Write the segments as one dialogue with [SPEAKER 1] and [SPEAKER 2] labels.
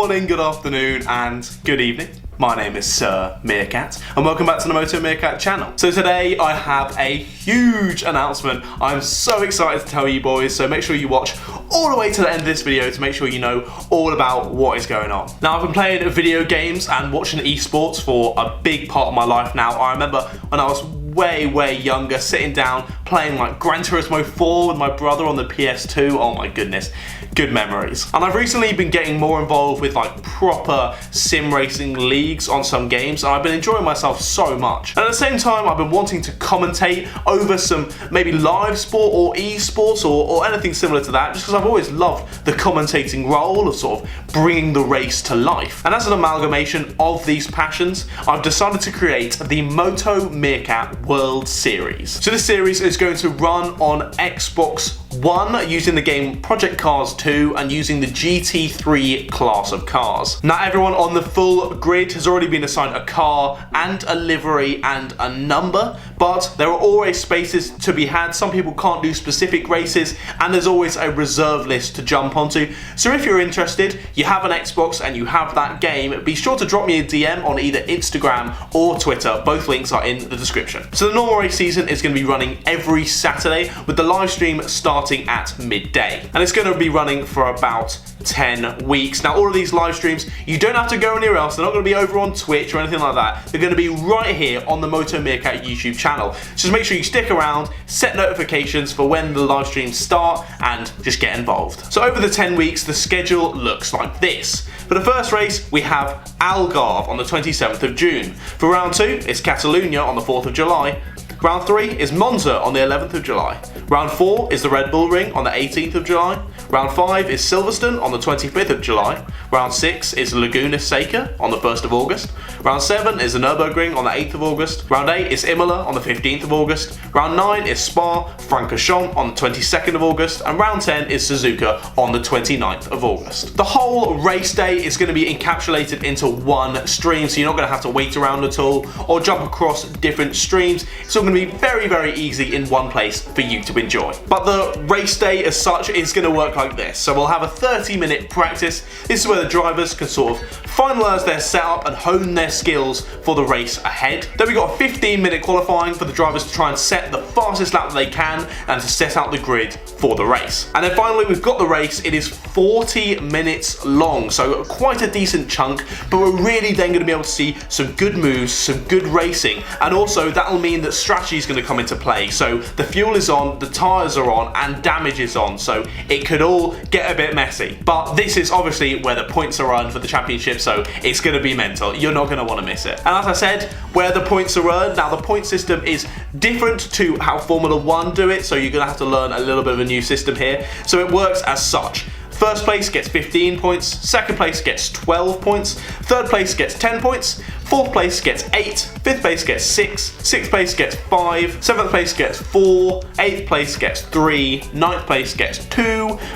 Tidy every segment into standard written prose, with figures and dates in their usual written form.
[SPEAKER 1] morning, good afternoon, and good evening. My name is Sir Meerkat, and welcome back to the Motomeerkat channel. So today I have a huge announcement. I'm so excited to tell you boys, so make sure you watch all the way to the end of this video to make sure you know all about what is going on. Now, I've been playing video games and watching esports for a big part of my life now. I remember when I was way younger, sitting down, playing like Gran Turismo 4 with my brother on the PS2. Oh my goodness, good memories. And I've recently been getting more involved with like proper sim racing leagues on some games, and I've been enjoying myself so much. And at the same time, I've been wanting to commentate over some maybe live sport or esports or anything similar to that, just because I've always loved the commentating role of sort of bringing the race to life. And as an amalgamation of these passions, I've decided to create the Motomeerkat World Series. So this series is going to run on Xbox One using the game Project Cars 2 and using the GT3 class of cars. Now, everyone on the full grid has already been assigned a car and a livery and a number, but there are always spaces to be had. Some people can't do specific races, and there's always a reserve list to jump onto. So if you're interested, you have an Xbox and you have that game, be sure to drop me a DM on either Instagram or Twitter. Both links are in the description. So the normal race season is going to be running every Saturday, with the live stream starting at midday. And it's going to be running for about 10 weeks. Now, all of these live streams, you don't have to go anywhere else. They're not going to be over on Twitch or anything like that. They're going to be right here on the Motomeerkat YouTube channel. So just make sure you stick around, set notifications for when the live streams start, and just get involved. So over the 10 weeks, the schedule looks like this. For the first race, we have Algarve on the 27th of June. For round 2, it's Catalonia on the 4th of July. Round 3 is Monza on the 11th of July. Round 4 is the Red Bull Ring on the 18th of July. Round 5 is Silverstone on the 25th of July. Round 6 is Laguna Seca on the 1st of August. Round 7 is the Nürburgring on the 8th of August. Round 8 is Imola on the 15th of August. Round 9 is Spa-Francorchamps on the 22nd of August. And round 10 is Suzuka on the 29th of August. The whole race day is going to be encapsulated into one stream, so you're not going to have to wait around at all or jump across different streams. It's all going to be very easy in one place for you to enjoy. But the race day as such is going to work like this. So we'll have a 30-minute practice. This is where the drivers can sort of finalise their setup and hone their skills for the race ahead. Then we've got a 15-minute qualifying for the drivers to try and set the fastest lap that they can and to set out the grid for the race. And then finally, we've got the race. It is 40 minutes long, so quite a decent chunk, but we're really then going to be able to see some good moves, some good racing, and also that'll mean that strategy is going to come into play. So the fuel is on, the tyres are on, and damage is on, so it could all get a bit messy. But this is obviously where the points are earned for the championship, so it's going to be mental. You're not going to want to miss it. And as I said, where the points are earned, now the point system is different to how Formula 1 do it, so you're going to have to learn a little bit of a new system here. So it works as such. First place gets 15 points, second place gets 12 points, third place gets 10 points, fourth place gets 8, fifth place gets 6, sixth place gets 5, seventh place gets 4, eighth place gets 3, ninth place gets 2,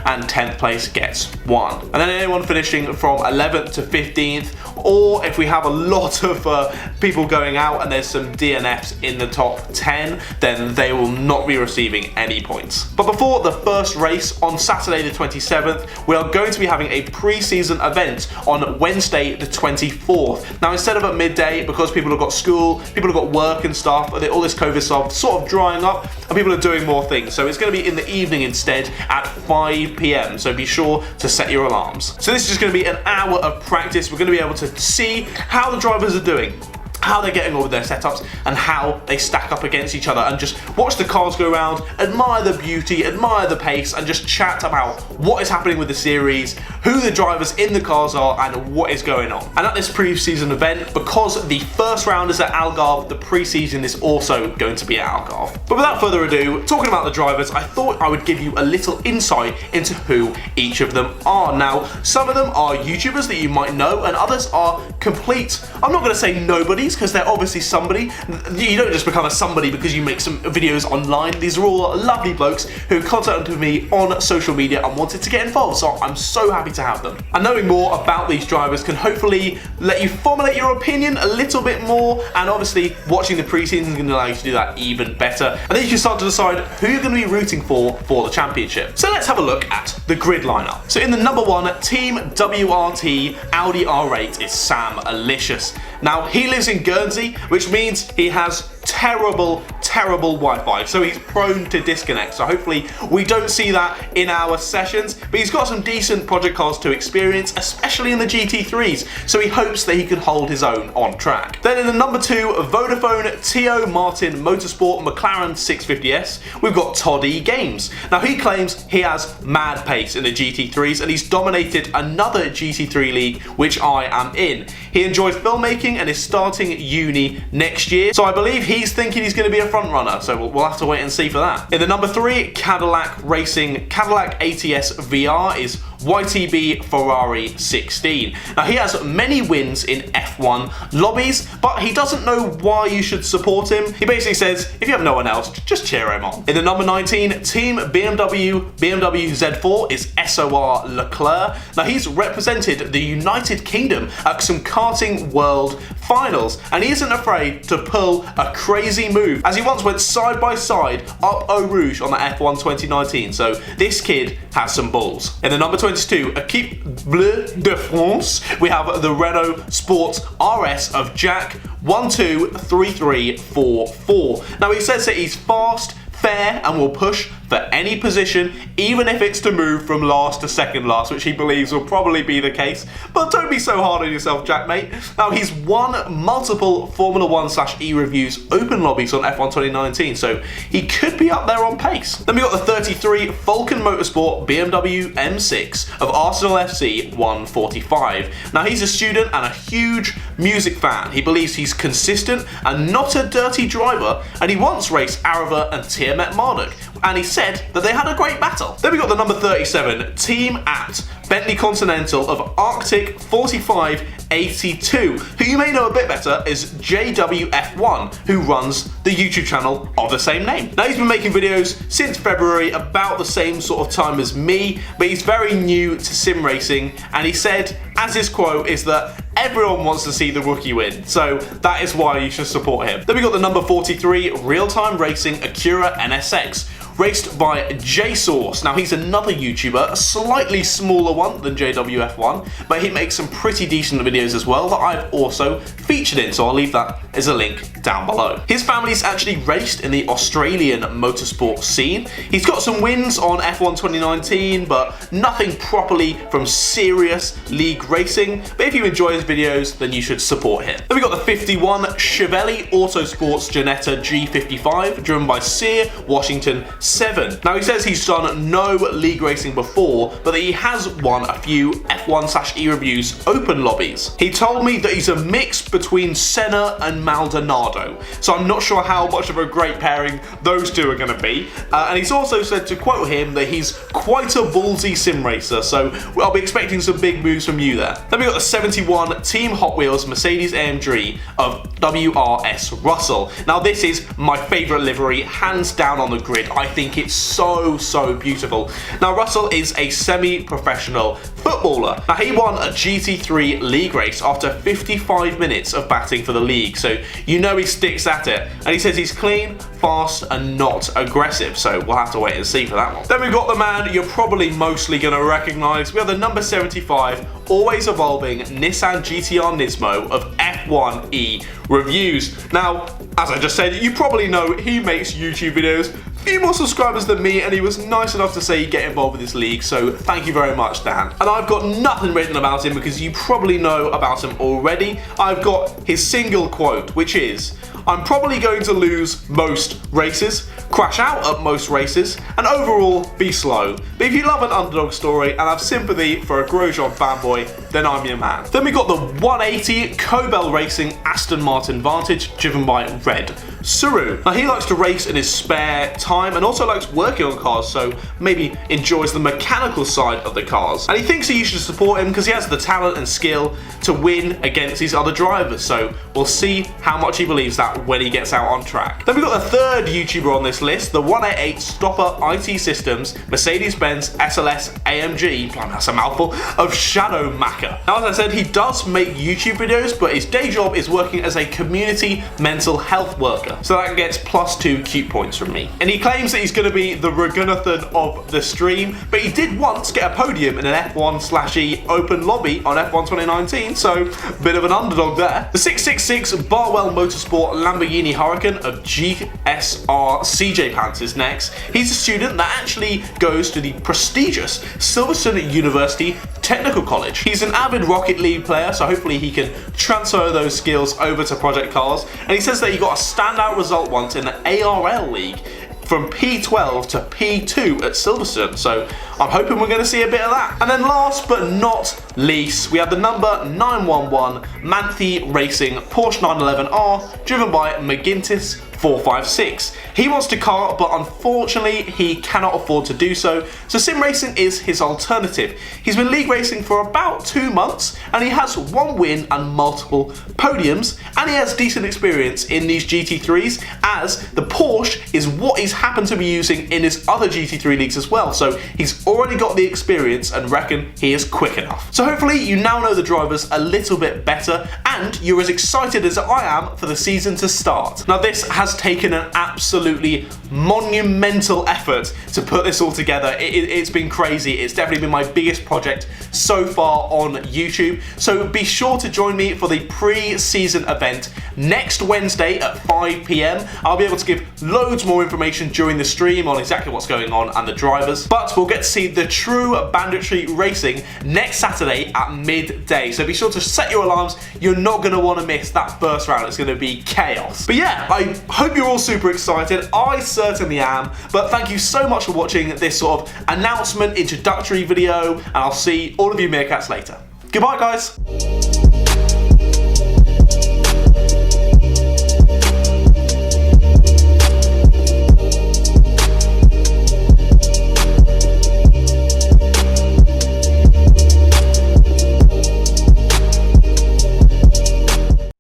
[SPEAKER 1] and 10th place gets 1. And then anyone finishing from 11th to 15th, or if we have a lot of people going out and there's some DNFs in the top 10, then they will not be receiving any points. But before the first race on Saturday the 27th, we are going to be having a pre-season event on Wednesday the 24th. Now, instead of at midday, because people have got school, people have got work and stuff, all this COVID stuff sort of drying up, and people are doing more things. So it's going to be in the evening instead at 5 PM. So be sure to set your alarms. So this is just going to be an hour of practice. We're going to be able to see how the drivers are doing, how they're getting on with their setups, and how they stack up against each other, and just watch the cars go around, admire the beauty, admire the pace, and just chat about what is happening with the series, who the drivers in the cars are, and what is going on. And at this pre-season event, because the first round is at Algarve, the pre-season is also going to be at Algarve. But without further ado, talking about the drivers, I thought I would give you a little insight into who each of them are. Now, some of them are YouTubers that you might know, and others are complete, I'm not going to say nobodies, because they're obviously somebody. You don't just become a somebody because you make some videos online. These are all lovely blokes who contacted me on social media and wanted to get involved, so I'm so happy to have them. And knowing more about these drivers can hopefully let you formulate your opinion a little bit more, and obviously watching the preseason is going to allow you to do that even better. And then you can start to decide who you're going to be rooting for the championship. So let's have a look at the grid lineup. So in the number 1 Team WRT Audi R8 is Sam Alicious. Now he lives in Guernsey, which means he has terrible Wi-Fi, so he's prone to disconnect. So hopefully we don't see that in our sessions, but he's got some decent project cars to experience, especially in the GT3s, so he hopes that he can hold his own on track. Then in the number 2 Vodafone Tio Martin Motorsport McLaren 650S, we've got Todd E Games. Now he claims he has mad pace in the GT3s, and he's dominated another GT3 league which I am in. He enjoys filmmaking and is starting uni next year, so I believe he's thinking he's going to be a front runner, so we'll have to wait and see for that. In the number 3 Cadillac Racing Cadillac ATS VR is YTB Ferrari 16. Now he has many wins in F1 lobbies, but he doesn't know why you should support him. He basically says, if you have no one else, just cheer him on. In the number 19 Team BMW Z4 is SOR Leclerc. Now he's represented the United Kingdom at some karting world finals, and he isn't afraid to pull a crazy move, as he once went side by side up Eau Rouge on the F1 2019, so this kid has some balls. In the number 22 Equipe Bleu de France, we have the Renault Sport RS of Jack 123344. Now he says that he's fast, fair, and will push for any position, even if it's to move from last to second last, which he believes will probably be the case. But don't be so hard on yourself, Jack, mate. Now he's won multiple Formula 1/E reviews open lobbies on F1 2019, so he could be up there on pace. Then we got the 33 Falcon Motorsport BMW M6 of Arsenal FC 145. Now he's a student and a huge music fan. He believes he's consistent and not a dirty driver, and he once raced Arava and Tiamat Marduk, and he said that they had a great battle. Then we got the number 37 Team at Bentley Continental of Arctic 4582, who you may know a bit better is JWF1, who runs the YouTube channel of the same name. Now he's been making videos since February, about the same sort of time as me, but he's very new to sim racing, and he said, as his quote is, that everyone wants to see the rookie win, so that is why you should support him. Then we got the number 43 Real-Time Racing Acura NSX, raced by JSauce. Now he's another YouTuber, a slightly smaller one than JWF1, but he makes some pretty decent videos as well that I've also featured in, so I'll leave that as a link down below. His family's actually raced in the Australian motorsport scene. He's got some wins on F1 2019, but nothing properly from serious league racing. But if you enjoy his videos, then you should support him. Then we got the 51 Chevelle Autosports Ginetta G55, driven by Sear Washington 7. Now he says he's done no league racing before, but that he has won a few F1/E reviews open lobbies. He told me that he's a mix between Senna and Maldonado, so I'm not sure how much of a great pairing those two are going to be. And he's also said, to quote him, that he's quite a ballsy sim racer, so I'll be expecting some big moves from you there. Then we got the 71 Team Hot Wheels Mercedes AMG of WRS Russell. Now this is my favourite livery, hands down on the grid. I think it's so beautiful. Now Russell is a semi-professional footballer. Now he won a GT3 league race after 55 minutes of batting for the league, so you know he sticks at it. And he says he's clean, fast, and not aggressive, so we'll have to wait and see for that one. Then we've got the man you're probably mostly going to recognise. We have the number 75 always evolving Nissan GTR Nismo of F1E reviews. Now, as I just said, you probably know he makes YouTube videos, few more subscribers than me, and he was nice enough to say get involved with this league, so thank you very much, Dan. And I've got nothing written about him because you probably know about him already. I've got his single quote, which is, I'm probably going to lose most races, crash out at most races, and overall be slow. But if you love an underdog story and have sympathy for a Grosjean fanboy, then I'm your man. Then we got the 180 Cobel Racing Aston Martin Vantage, driven by Red Suru. Now he likes to race in his spare time and also likes working on cars, so maybe enjoys the mechanical side of the cars. And he thinks that you should support him because he has the talent and skill to win against these other drivers, so we'll see how much he believes that when he gets out on track. Then we've got the third YouTuber on this list, the 188 Stopper IT Systems Mercedes-Benz SLS AMG, that's a mouthful, of Shadow Macker. Now as I said, he does make YouTube videos, but his day job is working as a community mental health worker, so that gets +2 cute points from me. And he claims that he's going to be the Ragunathan of the stream, but he did once get a podium in an F1/E open lobby on F1 2019, so bit of an underdog there. The 666 Barwell Motorsport Lamborghini Huracan of GSR CJ Pants is next. He's a student that actually goes to the prestigious Silverstone University Technical College. He's an avid Rocket League player, so hopefully he can transfer those skills over to Project Cars. And he says that he got a standout result once in the ARL League from P12 to P2 at Silverstone, so I'm hoping we're going to see a bit of that. And then last but not least, we have the number 911 Manthe Racing Porsche 911R, driven by McGintis 456. He wants to kart, but unfortunately he cannot afford to do so sim racing is his alternative. He's been league racing for about 2 months and he has 1 win and multiple podiums, and he has decent experience in these GT3s as the Porsche is what he's happened to be using in his other GT3 leagues as well, so he's already got the experience and reckon he is quick enough. So hopefully you now know the drivers a little bit better and you're as excited as I am for the season to start. Now this has taken an absolutely monumental effort to put this all together. It's been crazy. It's definitely been my biggest project so far on YouTube. So be sure to join me for the pre-season event next Wednesday at 5 PM. I'll be able to give loads more information during the stream on exactly what's going on and the drivers, but we'll get to see the true banditry racing next Saturday at midday. So be sure to set your alarms. You're not going to want to miss that first round. It's going to be chaos. But yeah, I hope you're all super excited. I certainly am, but thank you so much for watching this sort of announcement introductory video, and I'll see all of you Meerkats later. Goodbye guys.